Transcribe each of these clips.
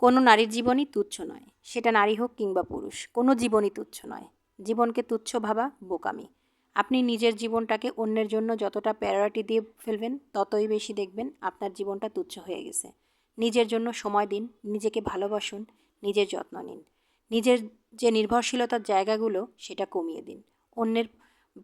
কোনো নারীর জীবনই তুচ্ছ নয়, সেটা নারী হোক কিংবা পুরুষ, কোনো জীবনই তুচ্ছ নয়। জীবনকে তুচ্ছ ভাবা বোকামি। আপনি নিজের জীবনটাকে অন্যের জন্য যতটা প্রায়োরিটি দিয়ে ফেলবেন, ততই বেশি দেখবেন আপনার জীবনটা তুচ্ছ হয়ে গেছে। নিজের জন্য সময় দিন, নিজেকে ভালোবাসুন, নিজের যত্ন নিন। নিজের যে নির্ভরশীলতার জায়গাগুলো সেটা কমিয়ে দিন। অন্যের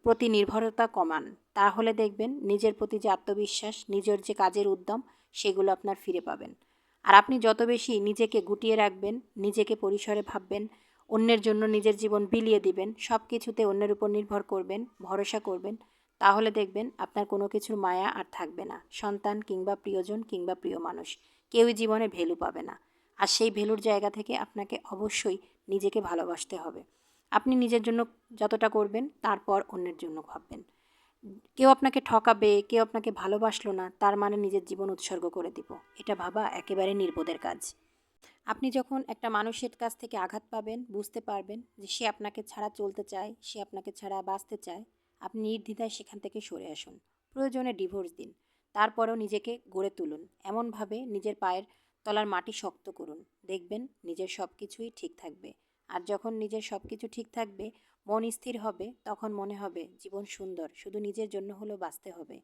প্রতি নির্ভরতা কমান, তাহলে দেখবেন নিজের প্রতি যে আত্মবিশ্বাস, নিজের যে কাজের উদ্যম, সেগুলো আপনার ফিরে পাবেন। আর আপনি যত বেশি নিজেকে গুটিয়ে রাখবেন, নিজেকে পরিসরে ভাববেন, অন্যের জন্য নিজের জীবন বিলিয়ে দিবেন, সব কিছুতে অন্যের উপর নির্ভর করবেন, ভরসা করবেন, তাহলে দেখবেন আপনার কোনো কিছুর মায়া আর থাকবে না। সন্তান কিংবা প্রিয়জন কিংবা প্রিয় মানুষ কেউই জীবনে ভ্যালু পাবে না। আর সেই ভ্যালুর জায়গা থেকে আপনাকে অবশ্যই নিজেকে ভালোবাসতে হবে। আপনি নিজের জন্য যতটা করবেন, তারপর অন্যের জন্য ভাববেন। কেউ আপনাকে ঠকাবে, কেউ আপনাকে ভালোবাসলো না, তার মানে নিজের জীবন উৎসর্গ করে দিব, এটা ভাবা একেবারে নির্বোধের কাজ। আপনি যখন একটা মানুষের কাছ থেকে আঘাত পাবেন, বুঝতে পারবেন যে সে আপনাকে ছাড়া চলতে চায়, সে আপনাকে ছাড়া বাঁচতে চায়, আপনি নির্দ্বিধায় সেখান থেকে সরে আসুন। প্রয়োজনে ডিভোর্স দিন। তারপরেও নিজেকে গড়ে তুলুন। এমনভাবে নিজের পায়ের তলার মাটি শক্ত করুন। দেখবেন নিজের সব কিছুই ঠিক থাকবে। আর যখন নিজের সব কিছু ঠিক থাকবে, মন স্থির হবে, তখন মনে হবে জীবন সুন্দর, শুধু নিজের জন্য হলেও বাঁচতে হবে।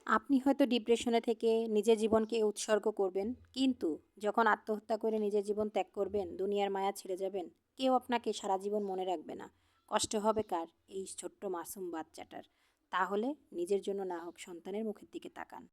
আপনি হয়তো ডিপ্রেশনে থেকে নিজের জীবনকে উৎসর্গ করবেন, কিন্তু যখন আত্মহত্যা করে নিজের জীবন ত্যাগ করবেন, দুনিয়ার মায়া ছেড়ে যাবেন, কেউ আপনাকে সারা জীবন মনে রাখবে না। কষ্ট হবে কার? এই ছোট্ট মাসুম বাচ্চাটার। তাহলে নিজের জন্য না হোক, সন্তানের মুখের দিকে তাকান।